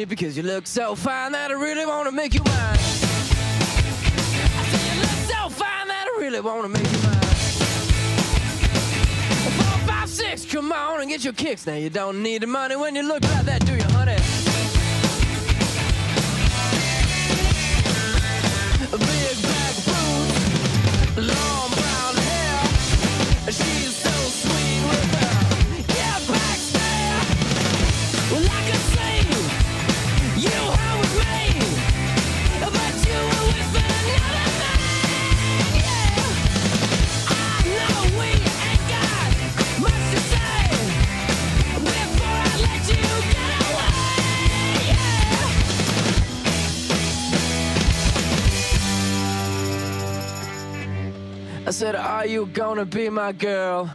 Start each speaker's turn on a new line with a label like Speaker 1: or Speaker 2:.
Speaker 1: me because you look so fine that I really want to make you mine. I said you look so fine that I really want to make you mine. 4, 5, 6, come on and get your kicks. Now you don't need the money when you look like that, do you, honey? Big black boots, long brown hair. She's so sweet with her. Yeah, back stare. Well, I could see you were with me, but you were with another man. Yeah, I know we ain't got much to say before I let you get away. Yeah. I said, are you gonna be my girl?